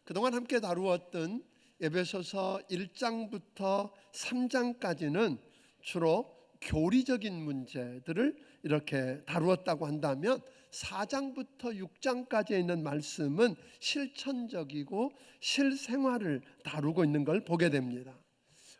그동안 함께 다루었던 에베소서 1장부터 3장까지는 주로 교리적인 문제들을 이렇게 다루었다고 한다면 4장부터 6장까지에 있는 말씀은 실천적이고 실생활을 다루고 있는 걸 보게 됩니다.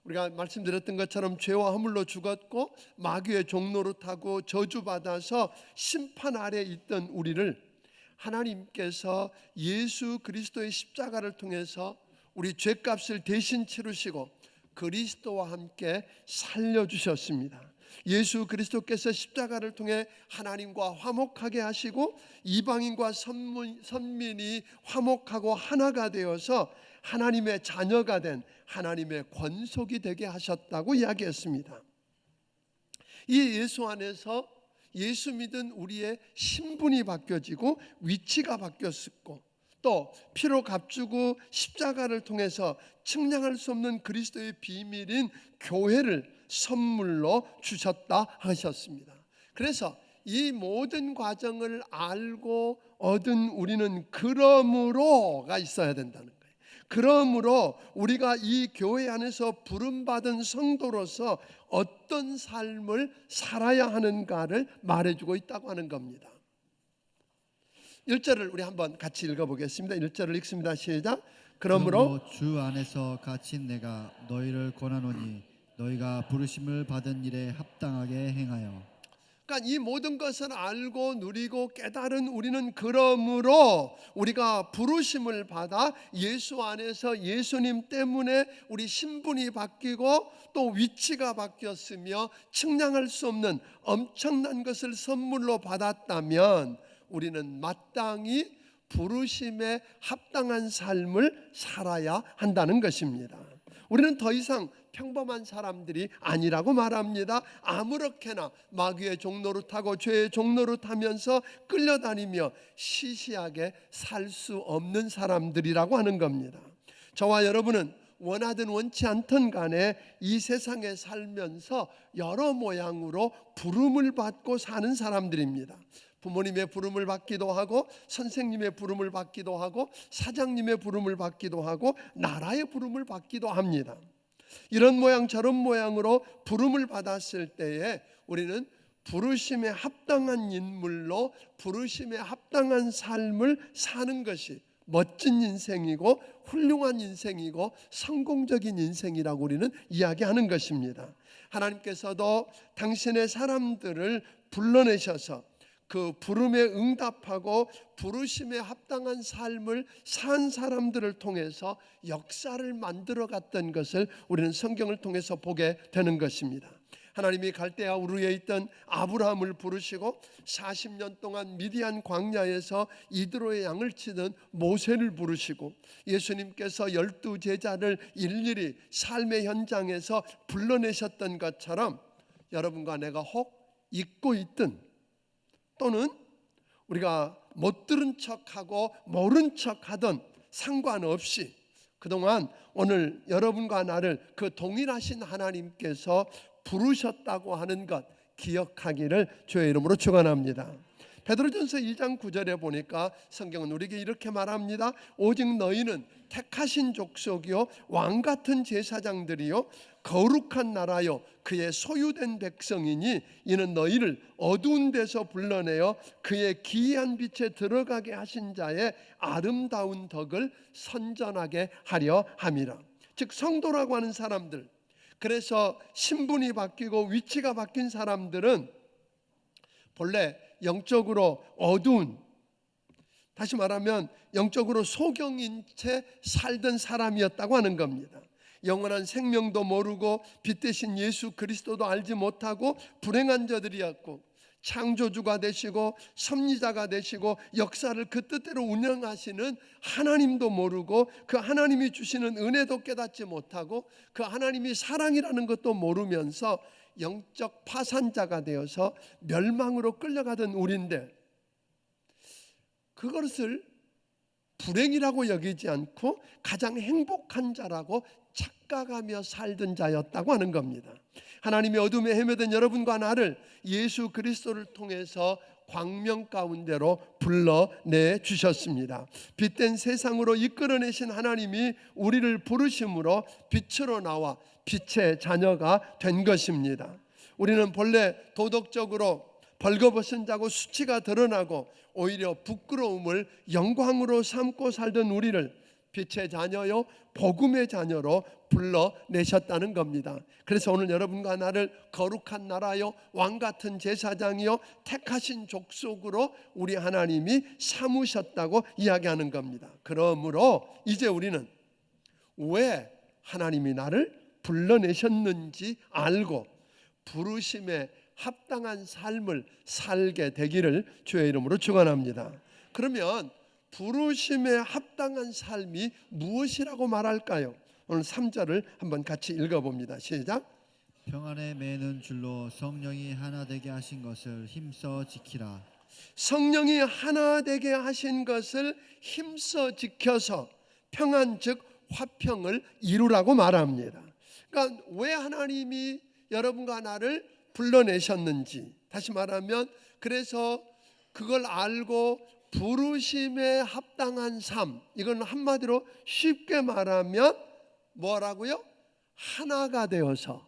우리가 말씀드렸던 것처럼 죄와 허물로 죽었고 마귀의 종노릇 타고 저주받아서 심판 아래 있던 우리를 하나님께서 예수 그리스도의 십자가를 통해서 우리 죄값을 대신 치르시고 그리스도와 함께 살려주셨습니다. 예수 그리스도께서 십자가를 통해 하나님과 화목하게 하시고 이방인과 선민이 화목하고 하나가 되어서 하나님의 자녀가 된 하나님의 권속이 되게 하셨다고 이야기했습니다. 이 예수 안에서 예수 믿은 우리의 신분이 바뀌어지고 위치가 바뀌었고 또 피로 값주고 십자가를 통해서 측량할 수 없는 그리스도의 비밀인 교회를 선물로 주셨다 하셨습니다. 그래서 이 모든 과정을 알고 얻은 우리는 그러므로가 있어야 된다는 거예요. 그러므로 우리가 이 교회 안에서 부름받은 성도로서 어떤 삶을 살아야 하는가를 말해주고 있다고 하는 겁니다. 1절을 우리 한번 같이 읽어보겠습니다. 1절을 읽습니다. 시작. 그러므로 주 안에서 갇힌 내가 너희를 권하노니 너희가 부르심을 받은 일에 합당하게 행하여. 그러니까 이 모든 것을 알고 누리고 깨달은 우리는 그러므로 우리가 부르심을 받아 예수 안에서 예수님 때문에 우리 신분이 바뀌고 또 위치가 바뀌었으며 측량할 수 없는 엄청난 것을 선물로 받았다면 우리는 마땅히 부르심에 합당한 삶을 살아야 한다는 것입니다. 우리는 더 이상 평범한 사람들이 아니라고 말합니다. 아무렇게나 마귀의 종노릇하고 죄의 종노릇하면서 끌려다니며 시시하게 살 수 없는 사람들이라고 하는 겁니다. 저와 여러분은 원하든 원치 않든 간에 이 세상에 살면서 여러 모양으로 부름을 받고 사는 사람들입니다. 부모님의 부름을 받기도 하고 선생님의 부름을 받기도 하고 사장님의 부름을 받기도 하고 나라의 부름을 받기도 합니다. 이런 모양 저런 모양으로 부름을 받았을 때에 우리는 부르심에 합당한 인물로 부르심에 합당한 삶을 사는 것이 멋진 인생이고 훌륭한 인생이고 성공적인 인생이라고 우리는 이야기하는 것입니다. 하나님께서도 당신의 사람들을 불러내셔서 그 부름에 응답하고 부르심에 합당한 삶을 산 사람들을 통해서 역사를 만들어 갔던 것을 우리는 성경을 통해서 보게 되는 것입니다. 하나님이 갈대아 우르에 있던 아브라함을 부르시고 40년 동안 미디안 광야에서 이드로의 양을 치던 모세를 부르시고 예수님께서 12 제자를 일일이 삶의 현장에서 불러내셨던 것처럼 여러분과 내가 혹 잊고 있든 또는 우리가 못 들은 척하고 모른 척하던 상관없이 그동안 오늘 여러분과 나를 그 동일하신 하나님께서 부르셨다고 하는 것 기억하기를 주의 이름으로 축원합니다. 베드로전서 2장 9절에 보니까 성경은 우리에게 이렇게 말합니다. 오직 너희는 택하신 족속이요 왕같은 제사장들이요 거룩한 나라요 그의 소유된 백성이니 이는 너희를 어두운 데서 불러내어 그의 기이한 빛에 들어가게 하신 자의 아름다운 덕을 선전하게 하려 함이라. 즉 성도라고 하는 사람들, 그래서 신분이 바뀌고 위치가 바뀐 사람들은 본래 영적으로 어두운, 다시 말하면 영적으로 소경인 채 살던 사람이었다고 하는 겁니다. 영원한 생명도 모르고 빛 대신 예수 그리스도도 알지 못하고 불행한 자들이었고 창조주가 되시고 섭리자가 되시고 역사를 그 뜻대로 운영하시는 하나님도 모르고 그 하나님이 주시는 은혜도 깨닫지 못하고 그 하나님이 사랑이라는 것도 모르면서 영적 파산자가 되어서 멸망으로 끌려가던 우리인데 그것을 불행이라고 여기지 않고 가장 행복한 자라고 착각하며 살던 자였다고 하는 겁니다. 하나님의 어둠에 헤매던 여러분과 나를 예수 그리스도를 통해서 광명 가운데로 불러내 주셨습니다. 빛된 세상으로 이끌어내신 하나님이 우리를 부르심으로 빛으로 나와 빛의 자녀가 된 것입니다. 우리는 본래 도덕적으로 벌거벗은 자고 수치가 드러나고 오히려 부끄러움을 영광으로 삼고 살던 우리를 빛의 자녀요 복음의 자녀로 불러내셨다는 겁니다. 그래서 오늘 여러분과 나를 거룩한 나라요 왕같은 제사장이요 택하신 족속으로 우리 하나님이 삼으셨다고 이야기하는 겁니다. 그러므로 이제 우리는 왜 하나님이 나를 불러내셨는지 알고 부르심에 합당한 삶을 살게 되기를 주의 이름으로 축원합니다. 그러면 부르심에 합당한 삶이 무엇이라고 말할까요? 오늘 3절을 한번 같이 읽어봅니다. 시작. 평안에 매는 줄로 성령이 하나 되게 하신 것을 힘써 지키라. 성령이 하나 되게 하신 것을 힘써 지켜서 평안 즉 화평을 이루라고 말합니다. 그러니까 왜 하나님이 여러분과 나를 불러내셨는지, 다시 말하면 그래서 그걸 알고 부르심에 합당한 삶, 이건 한마디로 쉽게 말하면 뭐라고요? 하나가 되어서,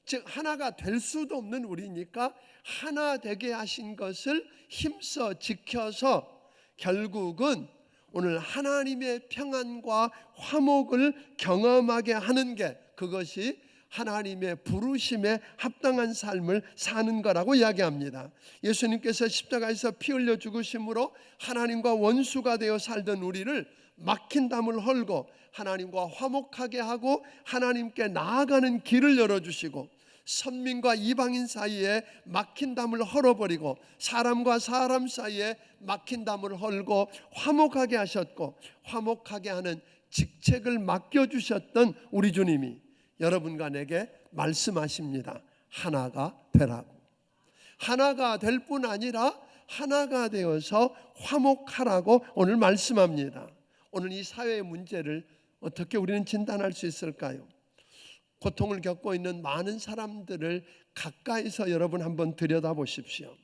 즉 하나가 될 수도 없는 우리니까 하나 되게 하신 것을 힘써 지켜서 결국은 오늘 하나님의 평안과 화목을 경험하게 하는 게, 그것이 하나님의 부르심에 합당한 삶을 사는 거라고 이야기합니다. 예수님께서 십자가에서 피 흘려 죽으심으로 하나님과 원수가 되어 살던 우리를 막힌 담을 헐고 하나님과 화목하게 하고 하나님께 나아가는 길을 열어주시고, 선민과 이방인 사이에 막힌 담을 헐어버리고 사람과 사람 사이에 막힌 담을 헐고 화목하게 하셨고, 화목하게 하는 직책을 맡겨주셨던 우리 주님이 여러분과 내게 말씀하십니다. 하나가 되라고. 하나가 될 뿐 아니라 하나가 되어서 화목하라고 오늘 말씀합니다. 오늘 이 사회의 문제를 어떻게 우리는 진단할 수 있을까요? 고통을 겪고 있는 많은 사람들을 가까이서 여러분 한번 들여다보십시오.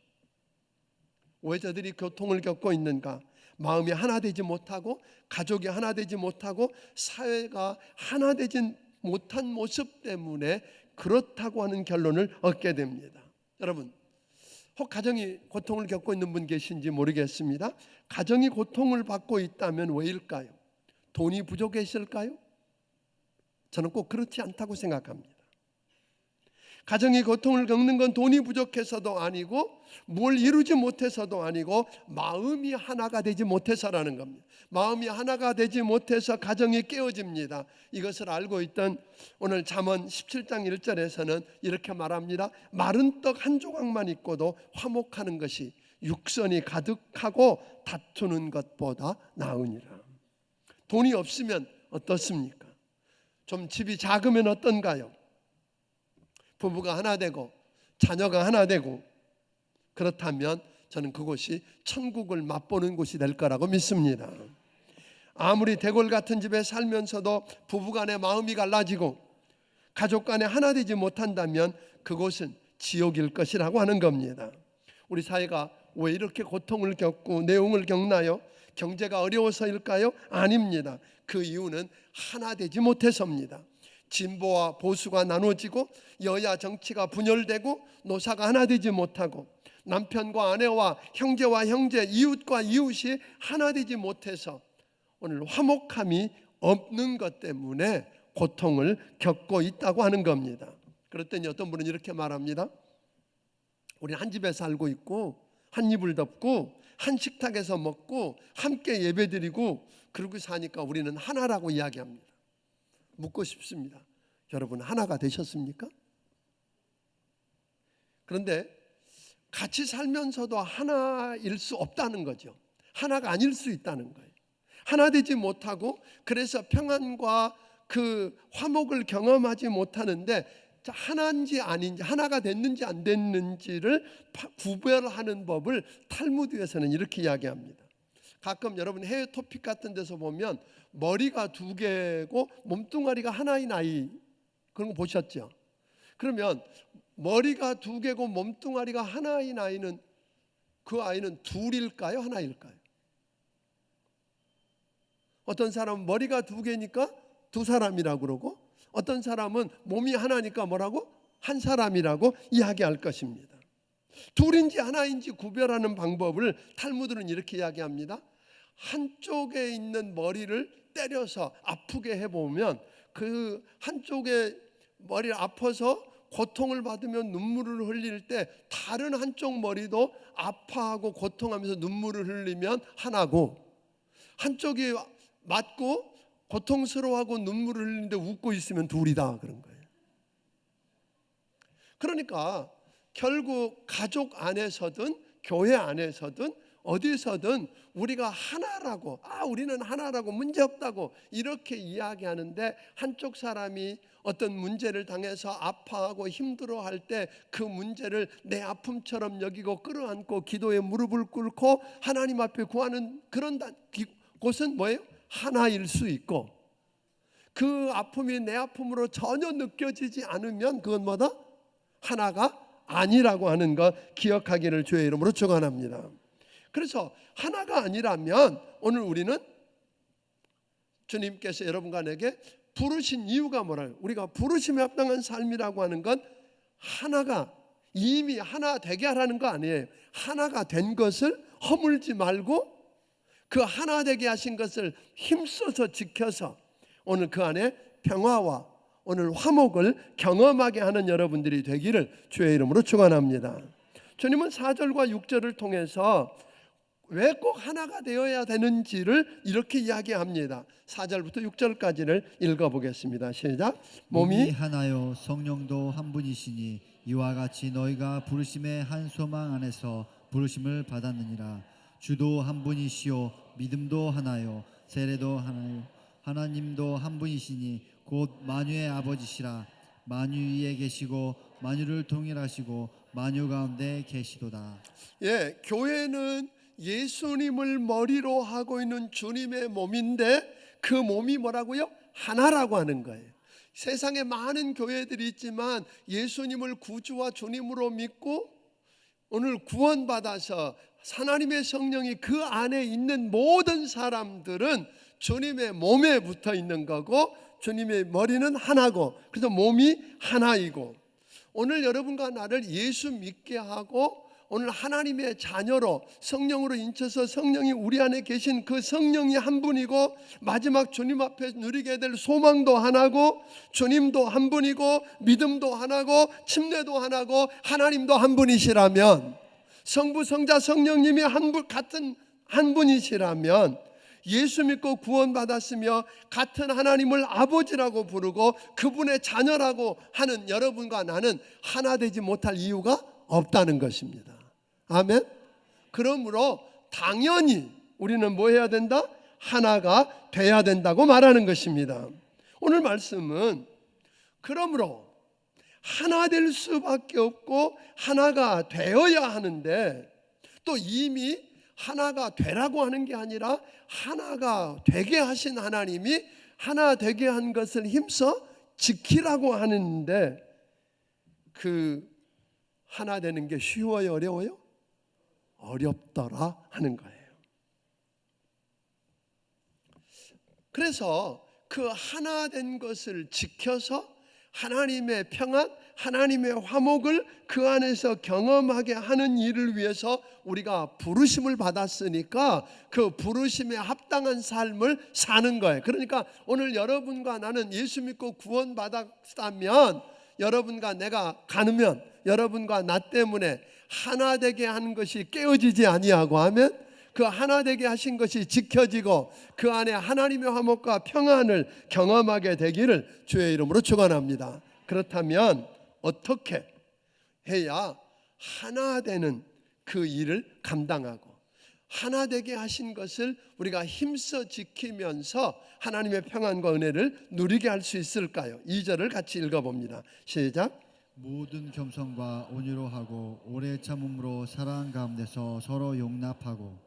왜 저들이 고통을 겪고 있는가? 마음이 하나 되지 못하고 가족이 하나 되지 못하고 사회가 하나 되지 못한 모습 때문에 그렇다고 하는 결론을 얻게 됩니다. 여러분, 혹 가정이 고통을 겪고 있는 분 계신지 모르겠습니다. 가정이 고통을 받고 있다면 왜일까요? 돈이 부족해서일까요? 저는 꼭 그렇지 않다고 생각합니다. 가정이 고통을 겪는 건 돈이 부족해서도 아니고 뭘 이루지 못해서도 아니고 마음이 하나가 되지 못해서라는 겁니다. 마음이 하나가 되지 못해서 가정이 깨어집니다. 이것을 알고 있던 오늘 잠언 17장 1절에서는 이렇게 말합니다. 마른 떡 한 조각만 있고도 화목하는 것이 육선이 가득하고 다투는 것보다 나으니라. 돈이 없으면 어떻습니까? 좀 집이 작으면 어떤가요? 부부가 하나 되고 자녀가 하나 되고 그렇다면 저는 그곳이 천국을 맛보는 곳이 될 거라고 믿습니다. 아무리 대궐 같은 집에 살면서도 부부간의 마음이 갈라지고 가족 간에 하나 되지 못한다면 그곳은 지옥일 것이라고 하는 겁니다. 우리 사회가 왜 이렇게 고통을 겪고 내용을 겪나요? 경제가 어려워서일까요? 아닙니다. 그 이유는 하나 되지 못해서입니다. 진보와 보수가 나눠지고 여야 정치가 분열되고 노사가 하나 되지 못하고 남편과 아내와 형제와 형제, 이웃과 이웃이 하나 되지 못해서 오늘 화목함이 없는 것 때문에 고통을 겪고 있다고 하는 겁니다. 그랬더니 어떤 분은 이렇게 말합니다. 우리는 한 집에 살고 있고 한 이불 덮고 한 식탁에서 먹고 함께 예배드리고 그러고 사니까 우리는 하나라고 이야기합니다. 묻고 싶습니다. 여러분 하나가 되셨습니까? 그런데 같이 살면서도 하나일 수 없다는 거죠. 하나가 아닐 수 있다는 거예요. 하나 되지 못하고 그래서 평안과 그 화목을 경험하지 못하는데 하나인지 아닌지, 하나가 됐는지 안 됐는지를 구별하는 법을 탈무드에서는 이렇게 이야기합니다. 가끔 여러분 해외 토픽 같은 데서 보면 머리가 두 개고 몸뚱아리가 하나인 아이, 그런 거 그 아이는 둘일까요? 하나일까요? 어떤 사람은 머리가 두 개니까 두 사람이라고 그러고, 어떤 사람은 몸이 하나니까 뭐라고? 한 사람이라고 이야기할 것입니다. 둘인지 하나인지 구별하는 방법을 탈무드는 이렇게 이야기합니다. 한쪽에 있는 머리를 때려서 아프게 해보면 그 한쪽에 머리를 아파서 고통을 받으면 눈물을 흘릴 때 다른 한쪽 머리도 아파하고 고통하면서 눈물을 흘리면 하나고, 한쪽이 맞고 고통스러워하고 눈물을 흘리는데 웃고 있으면 둘이다 그런 거예요. 그러니까 결국 가족 안에서든 교회 안에서든 어디서든 우리가 하나라고, 우리는 하나라고 문제없다고 이렇게 이야기하는데, 한쪽 사람이 어떤 문제를 당해서 아파하고 힘들어할 때 그 문제를 내 아픔처럼 여기고 끌어안고 기도에 무릎을 꿇고 하나님 앞에 구하는 그런 곳은 뭐예요? 하나일 수 있고, 그 아픔이 내 아픔으로 전혀 느껴지지 않으면 그건 뭐다? 하나가 아니라고 하는 것 기억하기를 주의 이름으로 축원합니다. 그래서 하나가 아니라면 오늘 우리는 주님께서 여러분과 내게 부르신 이유가 뭐라요? 우리가 부르심에 합당한 삶이라고 하는 건 하나가 이미 하나 되게 하라는 거 아니에요. 하나가 된 것을 허물지 말고 그 하나 되게 하신 것을 힘써서 지켜서 오늘 그 안에 평화와 오늘 화목을 경험하게 하는 여러분들이 되기를 주의 이름으로 축원합니다. 주님은 4절과 6절을 통해서 왜 꼭 하나가 되어야 되는지를 이렇게 이야기합니다. 4절부터 6절까지를 읽어보겠습니다. 시작. 몸이 하나요 성령도 한 분이시니 이와 같이 너희가 부르심의 한 소망 안에서 부르심을 받았느니라. 주도 한 분이시요 믿음도 하나요 세례도 하나요 하나님도 한 분이시니 곧 만유의 아버지시라. 만유 위에 계시고 만유를 통일하시고 만유 가운데 계시도다. 예, 교회는 예수님을 머리로 하고 있는 주님의 몸인데 그 몸이 뭐라고요? 하나라고 하는 거예요. 세상에 많은 교회들이 있지만 예수님을 구주와 주님으로 믿고 오늘 구원받아서 하나님의 성령이 그 안에 있는 모든 사람들은 주님의 몸에 붙어 있는 거고, 주님의 머리는 하나고, 그래서 몸이 하나이고, 오늘 여러분과 나를 예수 믿게 하고 오늘 하나님의 자녀로 성령으로 인쳐서 성령이 우리 안에 계신 그 성령이 한 분이고, 마지막 주님 앞에 누리게 될 소망도 하나고, 주님도 한 분이고, 믿음도 하나고, 침례도 하나고, 하나님도 한 분이시라면, 성부 성자 성령님이 같은 한 분이시라면, 예수 믿고 구원받았으며 같은 하나님을 아버지라고 부르고 그분의 자녀라고 하는 여러분과 나는 하나 되지 못할 이유가 없다는 것입니다. 아멘. 그러므로 당연히 우리는 뭐 해야 된다? 하나가 돼야 된다고 말하는 것입니다. 오늘 말씀은 그러므로 하나 될 수밖에 없고 하나가 되어야 하는데, 또 이미 하나가 되라고 하는 게 아니라 하나가 되게 하신 하나님이 하나 되게 한 것을 힘써 지키라고 하는데, 그 하나 되는 게 쉬워요, 어려워요? 어렵더라 하는 거예요. 그래서 그 하나 된 것을 지켜서 하나님의 평안, 하나님의 화목을 그 안에서 경험하게 하는 일을 위해서 우리가 부르심을 받았으니까 그 부르심에 합당한 삶을 사는 거예요. 그러니까 오늘 여러분과 나는 예수 믿고 구원받았다면, 여러분과 내가 가누면 여러분과 나 때문에 하나 되게 하는 것이 깨어지지 아니하고 하면 그 하나 되게 하신 것이 지켜지고 그 안에 하나님의 화목과 평안을 경험하게 되기를 주의 이름으로 축원합니다. 그렇다면 어떻게 해야 하나 되는 그 일을 감당하고 하나 되게 하신 것을 우리가 힘써 지키면서 하나님의 평안과 은혜를 누리게 할 수 있을까요? 2절을 같이 읽어봅니다. 시작. 모든 겸손과 온유로 하고 오래 참음으로 사랑 가운데서 서로 용납하고.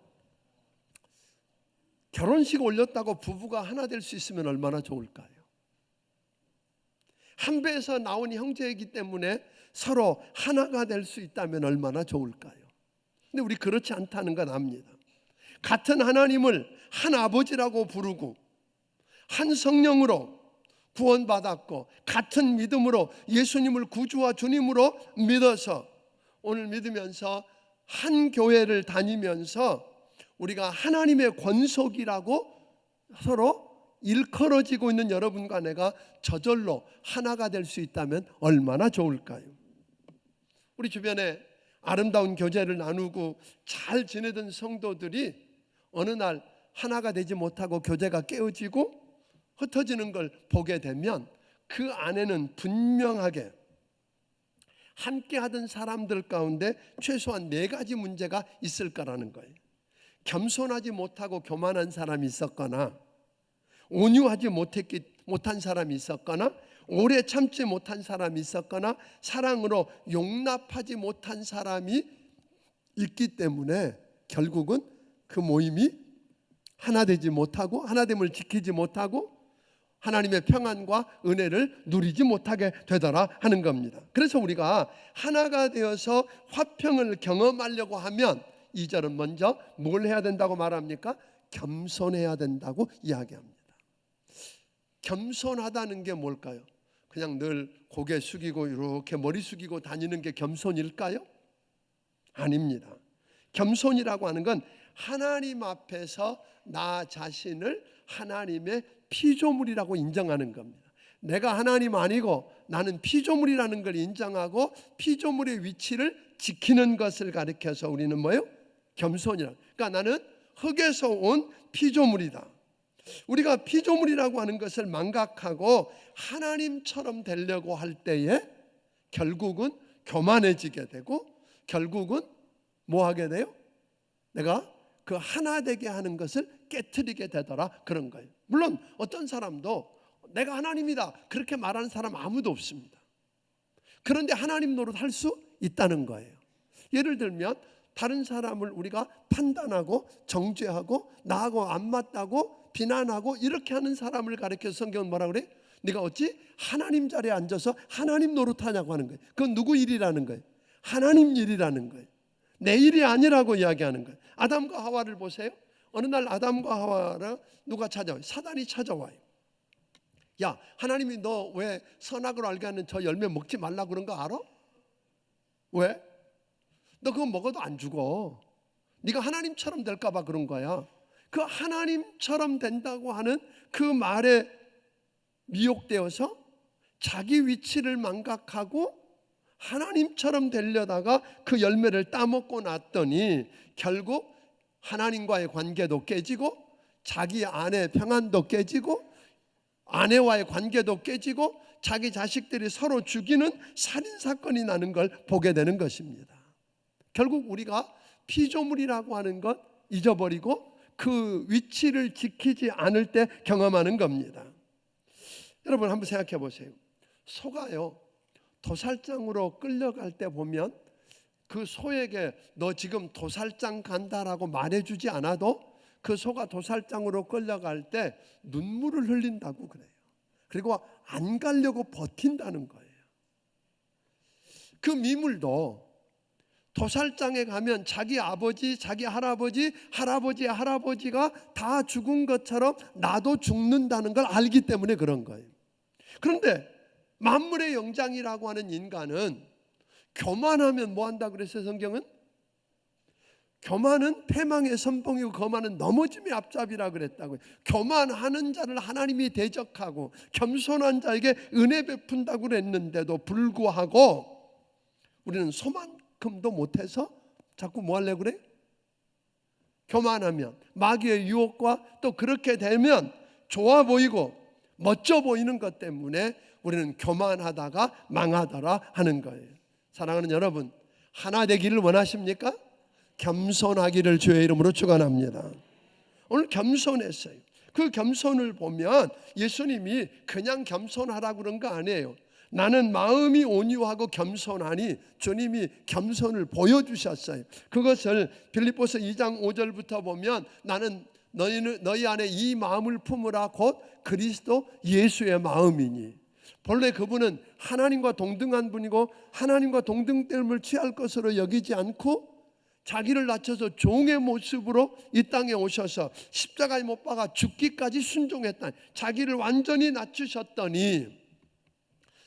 결혼식 올렸다고 부부가 하나 될 수 있으면 얼마나 좋을까요? 한 배에서 나온 형제이기 때문에 서로 하나가 될 수 있다면 얼마나 좋을까요? 근데 우리 그렇지 않다는 건 압니다. 같은 하나님을 한 아버지라고 부르고 한 성령으로 구원받았고 같은 믿음으로 예수님을 구주와 주님으로 믿어서 오늘 믿으면서 한 교회를 다니면서 우리가 하나님의 권속이라고 서로 일컬어지고 있는 여러분과 내가 저절로 하나가 될 수 있다면 얼마나 좋을까요? 우리 주변에 아름다운 교제를 나누고 잘 지내던 성도들이 어느 날 하나가 되지 못하고 교제가 깨어지고 흩어지는 걸 보게 되면 그 안에는 분명하게 함께 하던 사람들 가운데 최소한 4가지 문제가 있을 거라는 거예요. 겸손하지 못하고 교만한 사람이 있었거나, 온유하지 못한 사람이 있었거나, 오래 참지 못한 사람이 있었거나, 사랑으로 용납하지 못한 사람이 있기 때문에 결국은 그 모임이 하나 되지 못하고 하나됨을 지키지 못하고 하나님의 평안과 은혜를 누리지 못하게 되더라 하는 겁니다. 그래서 우리가 하나가 되어서 화평을 경험하려고 하면 2절은 먼저 뭘 해야 된다고 말합니까? 겸손해야 된다고 이야기합니다. 겸손하다는 게 뭘까요? 그냥 늘 고개 숙이고 이렇게 머리 숙이고 다니는 게 겸손일까요? 아닙니다. 겸손이라고 하는 건 하나님 앞에서 나 자신을 하나님의 피조물이라고 인정하는 겁니다. 내가 하나님 아니고 나는 피조물이라는 걸 인정하고 피조물의 위치를 지키는 것을 가리켜서 우리는 뭐예요? 겸손이라. 그러니까 나는 흙에서 온 피조물이다. 우리가 피조물이라고 하는 것을 망각하고 하나님처럼 되려고 할 때에 결국은 교만해지게 되고 결국은 뭐 하게 돼요? 내가 그 하나 되게 하는 것을 깨트리게 되더라 그런 거예요. 물론 어떤 사람도 내가 하나님이다 그렇게 말하는 사람 아무도 없습니다. 그런데 하나님 노릇할 수 있다는 거예요. 예를 들면 다른 사람을 우리가 판단하고 정죄하고 나하고 안 맞다고 비난하고 이렇게 하는 사람을 가리켜서 성경은 뭐라 그래? 네가 어찌 하나님 자리에 앉아서 하나님 노릇하냐고 하는 거예요. 그건 누구 일이라는 거예요? 하나님 일이라는 거예요. 내 일이 아니라고 이야기하는 거예요. 아담과 하와를 보세요. 어느 날 아담과 하와를 누가 찾아와요? 사단이 찾아와요. 야, 하나님이 너 왜 선악을 알게 하는 저 열매 먹지 말라고 그런 거 알아? 왜? 너 그거 먹어도 안 죽어. 네가 하나님처럼 될까 봐 그런 거야. 그 하나님처럼 된다고 하는 그 말에 미혹되어서 자기 위치를 망각하고 하나님처럼 되려다가 그 열매를 따먹고 났더니 결국 하나님과의 관계도 깨지고 자기 아내 평안도 깨지고 아내와의 관계도 깨지고 자기 자식들이 서로 죽이는 살인사건이 나는 걸 보게 되는 것입니다. 결국 우리가 피조물이라고 하는 것 잊어버리고 그 위치를 지키지 않을 때 경험하는 겁니다. 여러분 한번 생각해 보세요. 소가요 도살장으로 끌려갈 때 보면 그 소에게 너 지금 도살장 간다라고 말해주지 않아도 그 소가 도살장으로 끌려갈 때 눈물을 흘린다고 그래요. 그리고 안 가려고 버틴다는 거예요. 그 미물도 도살장에 가면 자기 아버지, 자기 할아버지, 할아버지의 할아버지가 다 죽은 것처럼 나도 죽는다는 걸 알기 때문에 그런 거예요. 그런데 만물의 영장이라고 하는 인간은 교만하면 뭐 한다 그랬어요 성경은? 교만은 패망의 선봉이고 거만은 넘어짐의 앞잡이라 그랬다고요. 교만하는 자를 하나님이 대적하고 겸손한 자에게 은혜 베푼다고 그랬는데도 불구하고 우리는 소만큼도 못해서 자꾸 뭐 하려고 그래? 교만하면 마귀의 유혹과 또 그렇게 되면 좋아 보이고 멋져 보이는 것 때문에 우리는 교만하다가 망하더라 하는 거예요. 사랑하는 여러분, 하나 되기를 원하십니까? 겸손하기를 주의 이름으로 축원합니다. 오늘 겸손했어요. 그 겸손을 보면 예수님이 그냥 겸손하라고 그런 거 아니에요. 나는 마음이 온유하고 겸손하니 주님이 겸손을 보여주셨어요. 그것을 빌립보서 2장 5절부터 보면 나는 너희 안에 이 마음을 품으라 곧 그리스도 예수의 마음이니. 본래 그분은 하나님과 동등한 분이고 하나님과 동등됨을 취할 것으로 여기지 않고 자기를 낮춰서 종의 모습으로 이 땅에 오셔서 십자가에 못 박아 죽기까지 순종했다. 자기를 완전히 낮추셨더니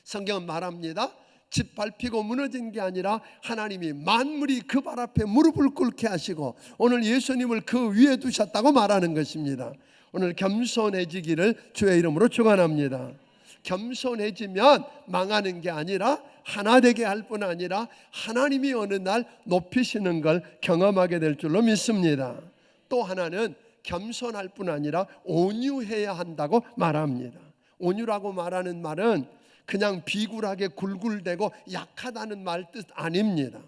성경은 말합니다. 집 밟히고 무너진 게 아니라 하나님이 만물이 그 발 앞에 무릎을 꿇게 하시고 오늘 예수님을 그 위에 두셨다고 말하는 것입니다. 오늘 겸손해지기를 주의 이름으로 축원합니다. 겸손해지면 망하는 게 아니라 하나 되게 할 뿐 아니라 하나님이 어느 날 높이시는 걸 경험하게 될 줄로 믿습니다. 또 하나는 겸손할 뿐 아니라 온유해야 한다고 말합니다. 온유라고 말하는 말은 그냥 비굴하게 굴굴대고 약하다는 말 뜻 아닙니다.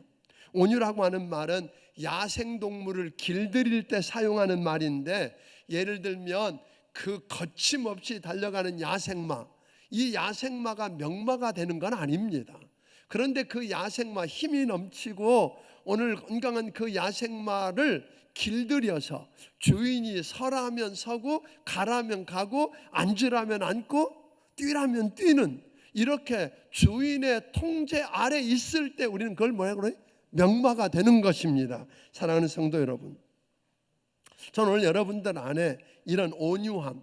온유라고 하는 말은 야생동물을 길들일 때 사용하는 말인데, 예를 들면 그 거침없이 달려가는 야생마, 이 야생마가 명마가 되는 건 아닙니다. 그런데 그 야생마 힘이 넘치고 오늘 건강한 그 야생마를 길들여서 주인이 서라면 서고 가라면 가고 앉으라면 앉고 뛰라면 뛰는, 이렇게 주인의 통제 아래 있을 때 우리는 그걸 뭐라고 그래요? 명마가 되는 것입니다. 사랑하는 성도 여러분, 저는 오늘 여러분들 안에 이런 온유함,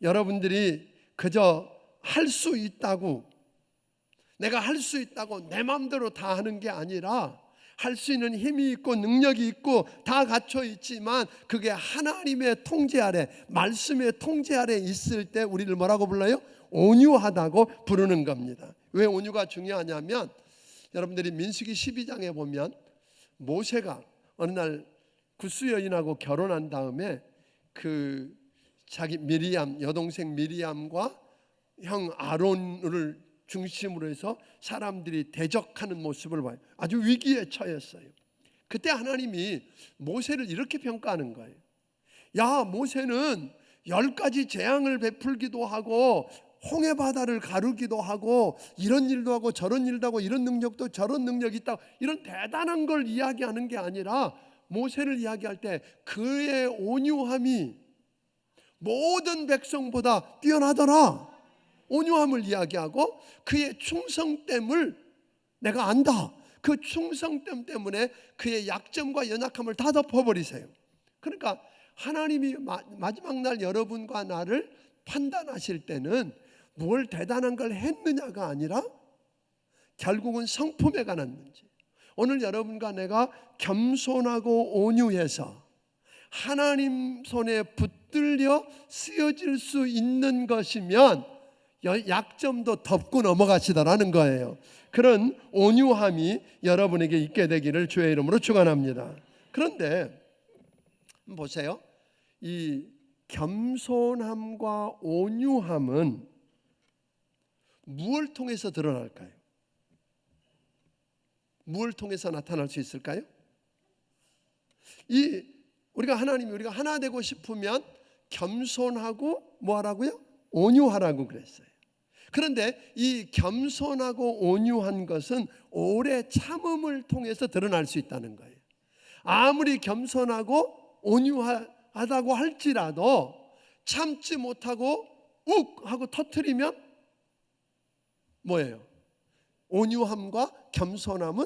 여러분들이 그저 할 수 있다고, 내가 할 수 있다고 내 마음대로 다 하는 게 아니라 할 수 있는 힘이 있고 능력이 있고 다 갖춰 있지만 그게 하나님의 통제 아래, 말씀의 통제 아래 있을 때 우리를 뭐라고 불러요? 온유하다고 부르는 겁니다. 왜 온유가 중요하냐면, 여러분들이 민수기 12장에 보면 모세가 어느 날 굿스 여인하고 결혼한 다음에 그 자기 미리암, 여동생 미리암과 형 아론을 중심으로 해서 사람들이 대적하는 모습을 봐요. 아주 위기에 처했어요. 그때 하나님이 모세를 이렇게 평가하는 거예요. 야, 모세는 10가지 재앙을 베풀기도 하고 홍해 바다를 가르기도 하고 이런 일도 하고 저런 일도 하고 이런 능력도 저런 능력이 있다, 이런 대단한 걸 이야기하는 게 아니라 모세를 이야기할 때 그의 온유함이 모든 백성보다 뛰어나더라, 온유함을 이야기하고 그의 충성됨을 내가 안다. 그 충성됨 때문에 그의 약점과 연약함을 다 덮어버리세요. 그러니까 하나님이 마지막 날 여러분과 나를 판단하실 때는 뭘 대단한 걸 했느냐가 아니라 결국은 성품에 관한 문제. 오늘 여러분과 내가 겸손하고 온유해서 하나님 손에 붙들려 쓰여질 수 있는 것이면 약점도 덮고 넘어가시더라는 거예요. 그런 온유함이 여러분에게 있게 되기를 주의 이름으로 축원합니다. 그런데 보세요, 이 겸손함과 온유함은 무엇을 통해서 드러날까요? 무엇을 통해서 나타날 수 있을까요? 우리가 하나 되고 싶으면 겸손하고 뭐하라고요? 온유하라고 그랬어요. 그런데 이 겸손하고 온유한 것은 오래 참음을 통해서 드러날 수 있다는 거예요. 아무리 겸손하고 온유하다고 할지라도 참지 못하고 욱 하고 터뜨리면 뭐예요? 온유함과 겸손함은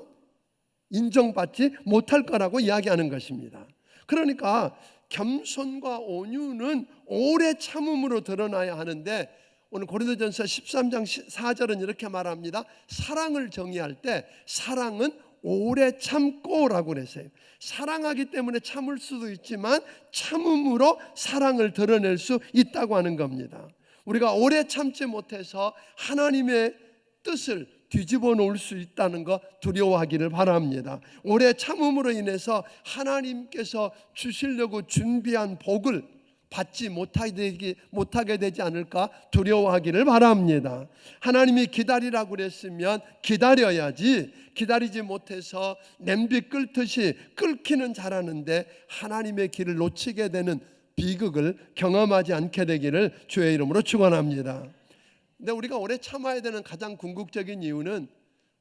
인정받지 못할 거라고 이야기하는 것입니다. 그러니까 겸손과 온유는 오래 참음으로 드러나야 하는데, 오늘 고린도전서 13장 4절은 이렇게 말합니다. 사랑을 정의할 때 사랑은 오래 참고라고 그랬어요. 사랑하기 때문에 참을 수도 있지만 참음으로 사랑을 드러낼 수 있다고 하는 겁니다. 우리가 오래 참지 못해서 하나님의 뜻을 뒤집어 놓을 수 있다는 거 두려워하기를 바랍니다. 오래 참음으로 인해서 하나님께서 주시려고 준비한 복을 받지 못하게 되지 않을까 두려워하기를 바랍니다. 하나님이 기다리라고 그랬으면 기다려야지, 기다리지 못해서 냄비 끓듯이 끓기는 잘하는데 하나님의 길을 놓치게 되는 비극을 경험하지 않게 되기를 주의 이름으로 축원합니다. 근데 우리가 오래 참아야 되는 가장 궁극적인 이유는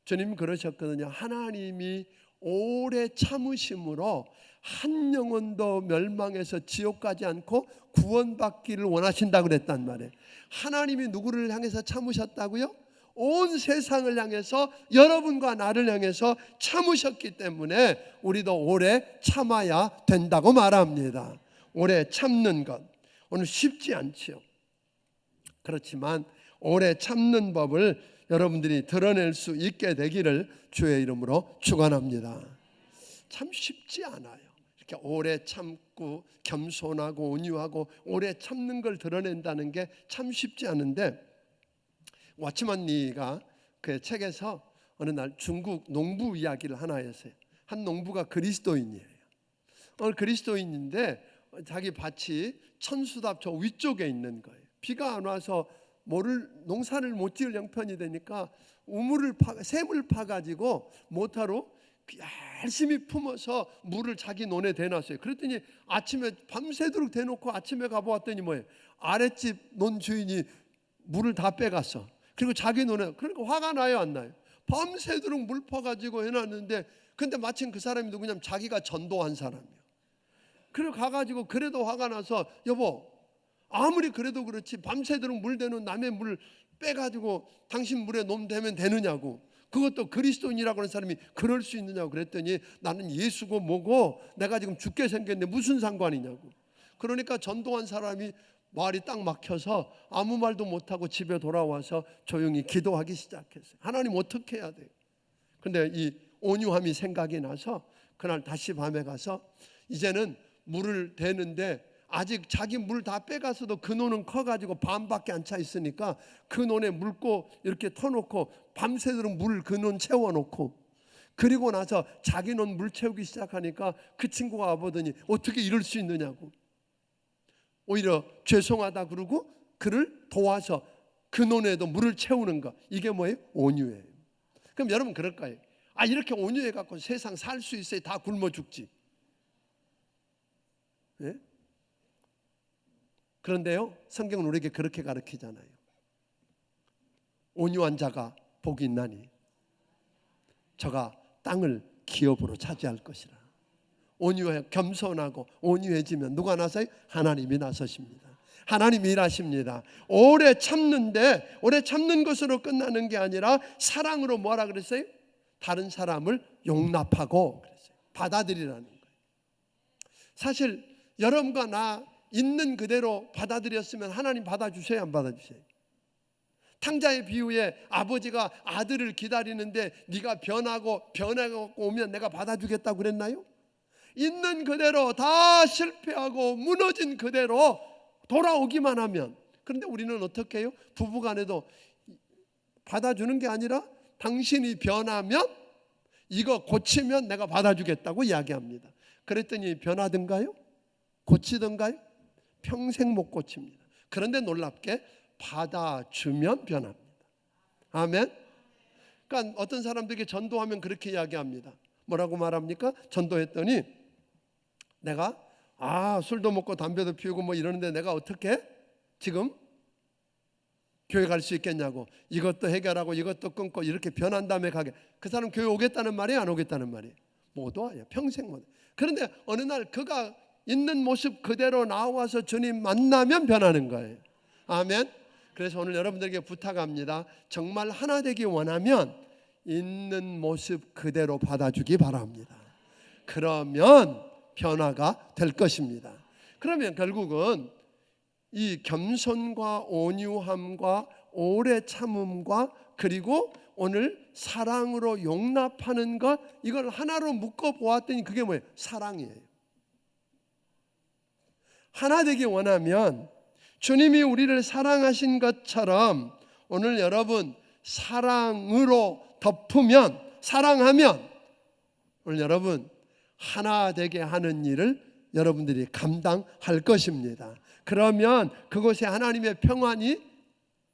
주님 그러셨거든요. 하나님이 오래 참으심으로 한 영혼도 멸망해서 지옥 가지 않고 구원받기를 원하신다고 그랬단 말이에요. 하나님이 누구를 향해서 참으셨다고요? 온 세상을 향해서 여러분과 나를 향해서 참으셨기 때문에 우리도 오래 참아야 된다고 말합니다. 오래 참는 것 오늘 쉽지 않지요. 그렇지만 오래 참는 법을 여러분들이 드러낼 수 있게 되기를 주의 이름으로 축원합니다. 참 쉽지 않아요. 이렇게 오래 참고 겸손하고 온유하고 오래 참는 걸 드러낸다는 게 참 쉽지 않은데, 왓츠만 리가 그 책에서 어느 날 중국 농부 이야기를 하나 했어요. 한 농부가 그리스도인이에요. 그리스도인인데 자기 밭이 천수답 저 위쪽에 있는 거예요. 비가 안 와서 농사를 못 지을 형편이 되니까 샘을 파가지고 모타로 열심히 품어서 물을 자기 논에 대놨어요. 그랬더니 아침에 밤새도록 대놓고 아침에 가보았더니 뭐예요? 아랫집 논 주인이 물을 다 빼갔어. 그리고 자기 논에, 그러니까 화가 나요 안 나요? 밤새도록 물 퍼가지고 해놨는데, 근데 마침 그 사람이 누구냐면 자기가 전도한 사람이에요. 그리고 가가지고 그래도 화가 나서, 여보 아무리 그래도 그렇지 밤새도록 물 대는 남의 물 빼가지고 당신 물에 놈 대면 되느냐고, 그것도 그리스도인이라고 하는 사람이 그럴 수 있느냐고 그랬더니, 나는 예수고 뭐고 내가 지금 죽게 생겼는데 무슨 상관이냐고. 그러니까 전도한 사람이 말이 딱 막혀서 아무 말도 못하고 집에 돌아와서 조용히 기도하기 시작했어요. 하나님 어떻게 해야 돼요? 근데 이 온유함이 생각이 나서 그날 다시 밤에 가서, 이제는 물을 대는데 아직 자기 물 다 빼가서도 그 논은 커가지고 반밖에 안 차 있으니까 그 논에 물고 이렇게 터놓고 밤새도록 물을 그 논 채워놓고, 그리고 나서 자기 논 물 채우기 시작하니까 그 친구가 와보더니 어떻게 이럴 수 있느냐고, 오히려 죄송하다 그러고 그를 도와서 그 논에도 물을 채우는 것, 이게 뭐예요? 온유예요. 그럼 여러분 그럴까요? 이렇게 온유해 갖고 세상 살 수 있어야 다 굶어 죽지. 네? 그런데요, 성경은 우리에게 그렇게 가르치잖아요. 온유한 자가 복이 있나니 저가 땅을 기업으로 차지할 것이라. 온유해, 겸손하고 온유해지면 누가 나서요? 하나님이 나서십니다. 하나님이 일하십니다. 오래 참는데, 오래 참는 것으로 끝나는 게 아니라 사랑으로 뭐라 그랬어요? 다른 사람을 용납하고 그랬어요. 받아들이라는 거예요. 사실 여러분과 나 있는 그대로 받아들였으면 하나님 받아주세요, 안 받아주세요? 탕자의 비유에 아버지가 아들을 기다리는데 네가 변하고 오면 내가 받아주겠다고 그랬나요? 있는 그대로 다 실패하고 무너진 그대로 돌아오기만 하면. 그런데 우리는 어떻게 해요? 부부간에도 받아주는 게 아니라 당신이 변하면, 이거 고치면 내가 받아주겠다고 이야기합니다. 그랬더니 변하든가요? 고치든가요? 평생 못 고칩니다. 그런데 놀랍게 받아주면 변합니다. 아멘. 그러니까 어떤 사람들에게 전도하면 그렇게 이야기합니다. 뭐라고 말합니까? 전도했더니 내가 술도 먹고 담배도 피우고 뭐 이러는데 내가 어떻게 지금 교회 갈 수 있겠냐고, 이것도 해결하고 이것도 끊고 이렇게 변한 다음에 가게. 그 사람 교회 오겠다는 말이에요, 안 오겠다는 말이에요? 못 와요. 평생 못 와요. 그런데 어느 날 그가 있는 모습 그대로 나와서 주님 만나면 변하는 거예요. 아멘. 그래서 오늘 여러분들에게 부탁합니다. 정말 하나 되기 원하면 있는 모습 그대로 받아주기 바랍니다. 그러면 변화가 될 것입니다. 그러면 결국은 이 겸손과 온유함과 오래 참음과 그리고 오늘 사랑으로 용납하는 것, 이걸 하나로 묶어 보았더니 그게 뭐예요? 사랑이에요. 하나 되기 원하면 주님이 우리를 사랑하신 것처럼 오늘 여러분 사랑으로 덮으면, 사랑하면 오늘 여러분 하나 되게 하는 일을 여러분들이 감당할 것입니다. 그러면 그곳에 하나님의 평안이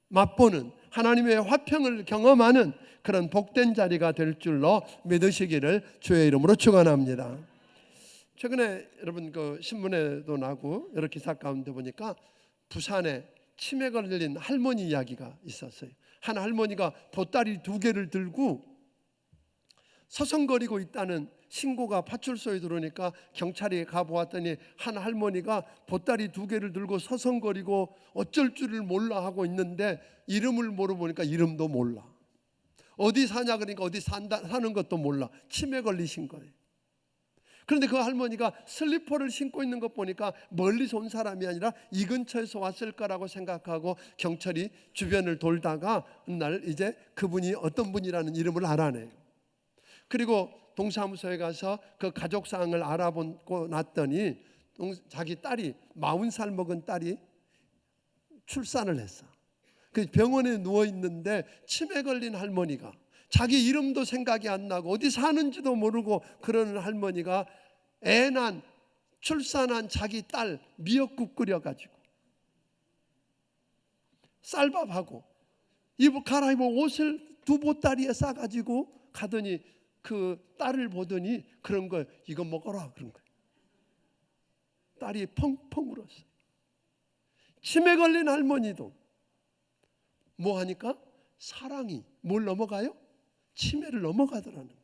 맛보는, 하나님의 화평을 경험하는 그런 복된 자리가 될 줄로 믿으시기를 주의 이름으로 축원합니다. 최근에 여러분 그 신문에도 나고 여러 기사 가운데 보니까 부산에 치매 걸린 할머니 이야기가 있었어요. 한 할머니가 보따리 2개를 들고 서성거리고 있다는 신고가 파출소에 들어오니까 경찰이 가보았더니 한 할머니가 보따리 2개를 들고 서성거리고 어쩔 줄을 몰라 하고 있는데 이름을 물어보니까 이름도 몰라. 어디 사냐 그러니까 어디 사는 것도 몰라. 치매 걸리신 거예요. 그런데 그 할머니가 슬리퍼를 신고 있는 것 보니까 멀리서 온 사람이 아니라 이 근처에서 왔을 거라고 생각하고 경찰이 주변을 돌다가 어느 날 이제 그분이 어떤 분이라는 이름을 알아내요. 그리고 동사무소에 가서 그 가족사항을 알아보고 났더니 자기 딸이 40살 먹은 딸이 출산을 했어. 그 병원에 누워있는데 치매 걸린 할머니가 자기 이름도 생각이 안 나고 어디 사는지도 모르고 그러는 할머니가 출산한 자기 딸 미역국 끓여가지고 쌀밥하고 갈아입은 옷을 2보따리에 싸가지고 가더니 그 딸을 보더니 그런 거 이거 먹어라 그런 거예요. 딸이 펑펑 울었어요. 치매 걸린 할머니도 뭐 하니까 사랑이 뭘 넘어가요? 치매를 넘어가더라는 거예요.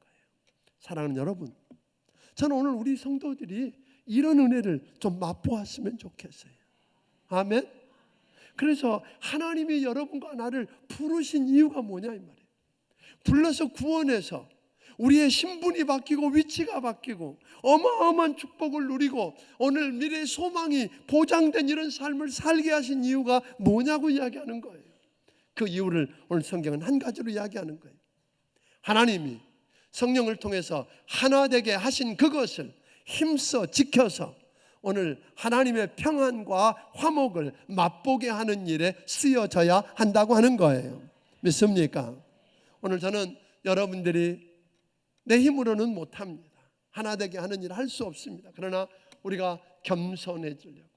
사랑하는 여러분, 저는 오늘 우리 성도들이 이런 은혜를 좀 맛보았으면 좋겠어요. 아멘. 그래서 하나님이 여러분과 나를 부르신 이유가 뭐냐 이 말이에요. 불러서 구원해서 우리의 신분이 바뀌고 위치가 바뀌고 어마어마한 축복을 누리고 오늘 미래의 소망이 보장된 이런 삶을 살게 하신 이유가 뭐냐고 이야기하는 거예요. 그 이유를 오늘 성경은 한 가지로 이야기하는 거예요. 하나님이 성령을 통해서 하나 되게 하신 그것을 힘써 지켜서 오늘 하나님의 평안과 화목을 맛보게 하는 일에 쓰여져야 한다고 하는 거예요. 믿습니까? 오늘 저는 여러분들이 내 힘으로는 못합니다. 하나 되게 하는 일을 할 수 없습니다. 그러나 우리가 겸손해지려고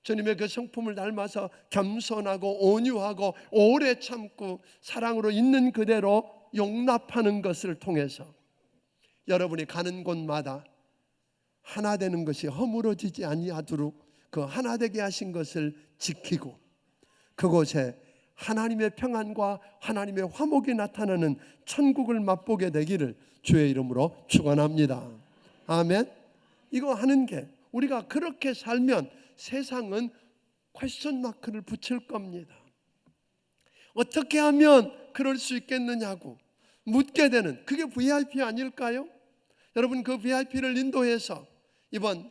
주님의 그 성품을 닮아서 겸손하고 온유하고 오래 참고 사랑으로 있는 그대로 용납하는 것을 통해서 여러분이 가는 곳마다 하나 되는 것이 허물어지지 아니하도록 그 하나 되게 하신 것을 지키고 그곳에 하나님의 평안과 하나님의 화목이 나타나는 천국을 맛보게 되기를 주의 이름으로 축원합니다. 아멘. 이거 하는 게 우리가 그렇게 살면 세상은 퀘스천 마크를 붙일 겁니다. 어떻게 하면 그럴 수 있겠느냐고 묻게 되는 그게 VIP 아닐까요? 여러분 그 VIP를 인도해서 이번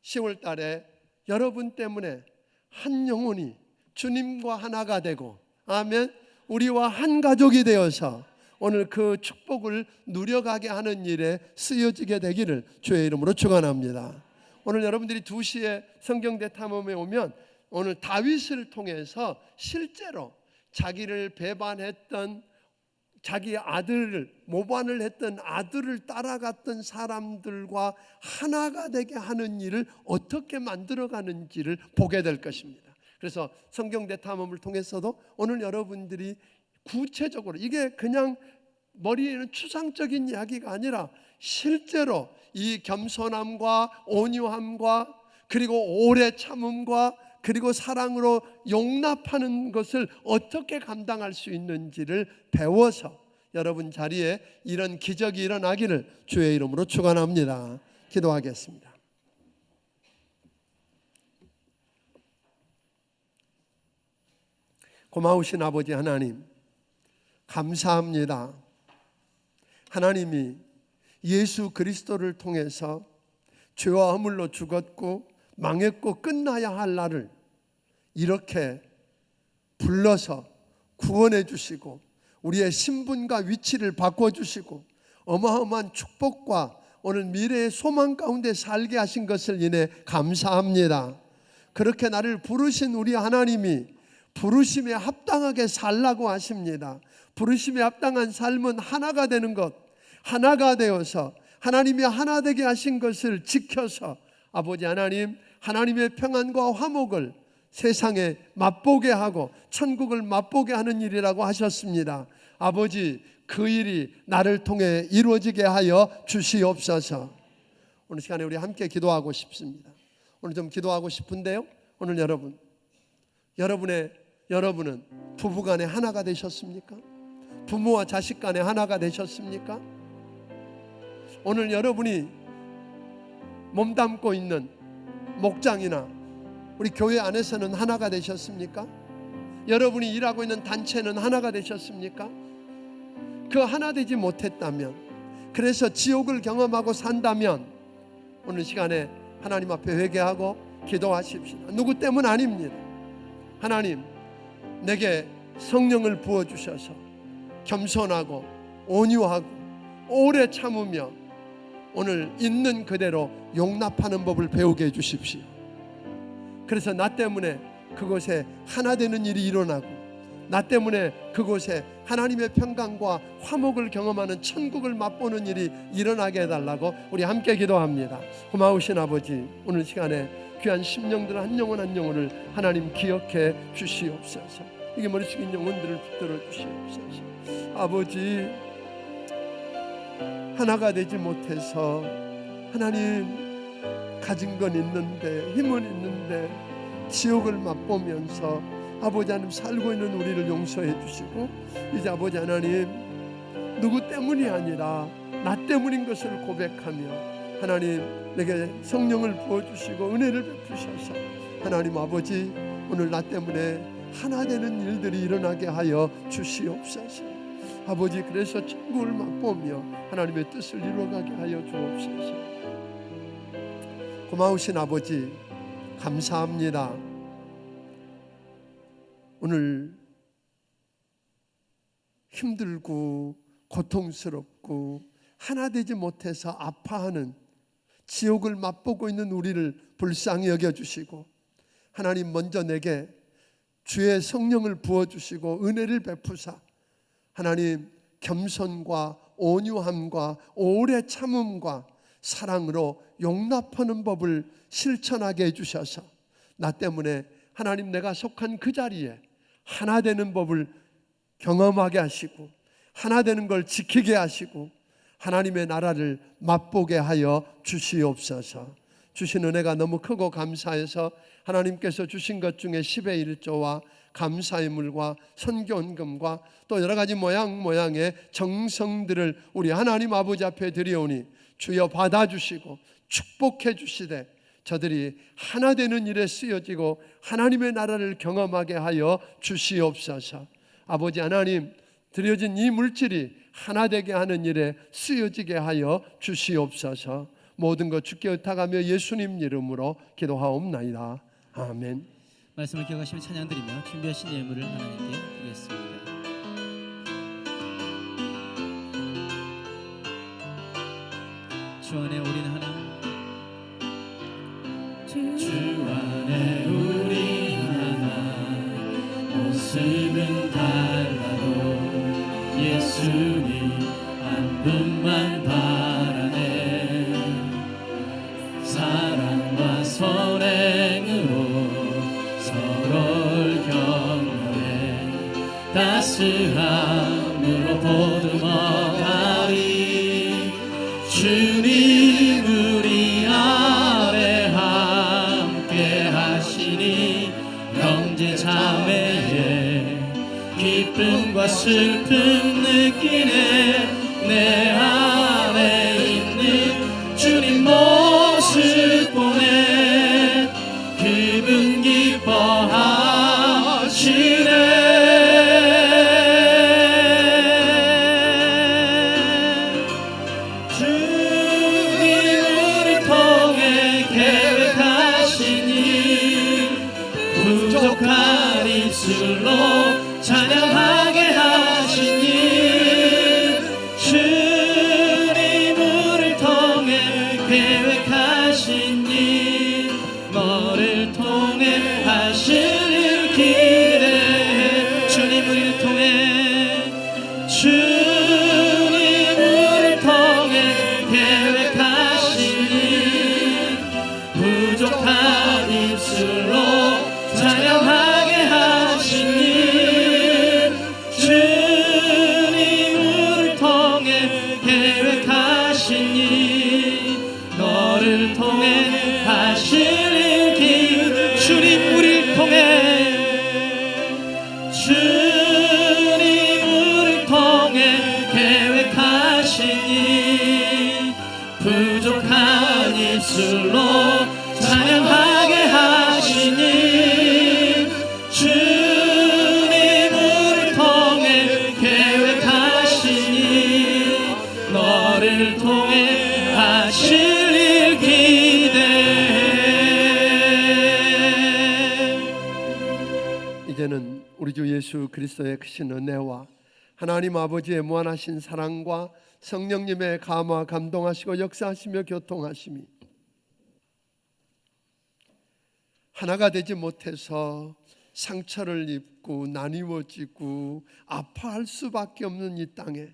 10월 달에 여러분 때문에 한 영혼이 주님과 하나가 되고 아멘 우리와 한 가족이 되어서 오늘 그 축복을 누려가게 하는 일에 쓰여지게 되기를 주의 이름으로 축원합니다. 오늘 여러분들이 2시에 성경대 탐험에 오면 오늘 다윗을 통해서 실제로 자기를 배반했던 자기 아들을 모반을 했던 아들을 따라갔던 사람들과 하나가 되게 하는 일을 어떻게 만들어가는지를 보게 될 것입니다. 그래서 성경대 탐험을 통해서도 오늘 여러분들이 구체적으로 이게 그냥 머리에는 추상적인 이야기가 아니라 실제로 이 겸손함과 온유함과 그리고 오래 참음과 그리고 사랑으로 용납하는 것을 어떻게 감당할 수 있는지를 배워서 여러분 자리에 이런 기적이 일어나기를 주의 이름으로 축원합니다. 기도하겠습니다. 고마우신 아버지 하나님 감사합니다. 하나님이 예수 그리스도를 통해서 죄와 허물로 죽었고 망했고 끝나야 할 나를 이렇게 불러서 구원해 주시고 우리의 신분과 위치를 바꿔주시고 어마어마한 축복과 오늘 미래의 소망 가운데 살게 하신 것을 인해 감사합니다. 그렇게 나를 부르신 우리 하나님이 부르심에 합당하게 살라고 하십니다. 부르심에 합당한 삶은 하나가 되는 것, 하나가 되어서 하나님이 하나 되게 하신 것을 지켜서 아버지 하나님 하나님의 평안과 화목을 세상에 맛보게 하고 천국을 맛보게 하는 일이라고 하셨습니다. 아버지 그 일이 나를 통해 이루어지게 하여 주시옵소서. 오늘 시간에 우리 함께 기도하고 싶습니다. 오늘 좀 기도하고 싶은데요. 오늘 여러분은 부부간에 하나가 되셨습니까? 부모와 자식 간에 하나가 되셨습니까? 오늘 여러분이 몸담고 있는 목장이나 우리 교회 안에서는 하나가 되셨습니까? 여러분이 일하고 있는 단체는 하나가 되셨습니까? 그 하나 되지 못했다면, 그래서 지옥을 경험하고 산다면 오늘 시간에 하나님 앞에 회개하고 기도하십시오. 누구 때문 아닙니다. 하나님, 내게 성령을 부어주셔서 겸손하고 온유하고 오래 참으며 오늘 있는 그대로 용납하는 법을 배우게 해주십시오. 그래서 나 때문에 그곳에 하나 되는 일이 일어나고, 나 때문에 그곳에 하나님의 평강과 화목을 경험하는 천국을 맛보는 일이 일어나게 해달라고 우리 함께 기도합니다. 고마우신 아버지, 오늘 시간에 귀한 심령들 한 영혼 한 영혼을 하나님 기억해 주시옵소서. 이게 머리 숙인 영혼들을 붙들어 주시옵소서. 아버지, 하나가 되지 못해서 하나님 가진 건 있는데 힘은 있는데 지옥을 맛보면서 아버지 하나님 살고 있는 우리를 용서해 주시고, 이제 아버지 하나님 누구 때문이 아니라 나 때문인 것을 고백하며 하나님 내게 성령을 부어주시고 은혜를 베푸셔서 하나님 아버지 오늘 나 때문에 하나 되는 일들이 일어나게 하여 주시옵소서. 아버지, 그래서 천국을 맛보며 하나님의 뜻을 이루어가게 하여 주옵소서. 고마우신 아버지, 감사합니다. 오늘 힘들고 고통스럽고 하나 되지 못해서 아파하는, 지옥을 맛보고 있는 우리를 불쌍히 여겨주시고, 하나님 먼저 내게 주의 성령을 부어주시고 은혜를 베푸사 하나님 겸손과 온유함과 오래 참음과 사랑으로 용납하는 법을 실천하게 해주셔서 나 때문에 하나님 내가 속한 그 자리에 하나 되는 법을 경험하게 하시고 하나 되는 걸 지키게 하시고 하나님의 나라를 맛보게 하여 주시옵소서. 주신 은혜가 너무 크고 감사해서 하나님께서 주신 것 중에 10의 1조와 감사의 물과 선교헌금과 또 여러 가지 모양의 정성들을 우리 하나님 아버지 앞에 드리오니 주여 받아주시고 축복해 주시되 저들이 하나 되는 일에 쓰여지고 하나님의 나라를 경험하게 하여 주시옵소서. 아버지 하나님, 드려진 이 물질이 하나 되게 하는 일에 쓰여지게 하여 주시옵소서. 모든 것 주께 의탁하며 예수님 이름으로 기도하옵나이다. 아멘. 말씀을 기억하시며 찬양 드리며 준비하신 예물을 하나님께 드리겠습니다. 주 안에 우리는 하나, 주 안에 우리 하나, 모습은 달라도 예수님 한 분만 바라네. 사랑과 선행으로 서로를 격려해 따스함으로 보듬어가리. 주님 우리 안에 함께 하시니 형제 자매의 기쁨과 슬픔 느끼네. 내 안에 있는 주님 모습 보네. 그분 기뻐하시네. 부족한 입술로 찬양하게 하시니 주님을 통해 계획하신 일 너를 통해 하실 일 기대해. 주님을 통해 주님을 통해 계획하신 일 부족한 입술로 찬양하게 하시니 우리 주 예수 그리스도의 크신 은혜와 하나님 아버지의 무한하신 사랑과 성령님의 감화 감동하시고 역사하시며 교통하심이 하나가 되지 못해서 상처를 입고 나뉘어지고 아파할 수밖에 없는 이 땅에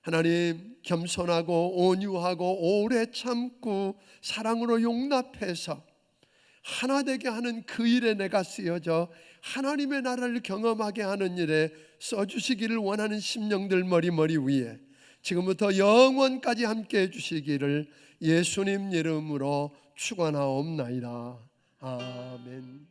하나님 겸손하고 온유하고 오래 참고 사랑으로 용납해서 하나 되게 하는 그 일에 내가 쓰여져 하나님의 나라를 경험하게 하는 일에 써주시기를 원하는 심령들 머리 위에 지금부터 영원까지 함께 해주시기를 예수님 이름으로 축원하옵나이다. 아멘.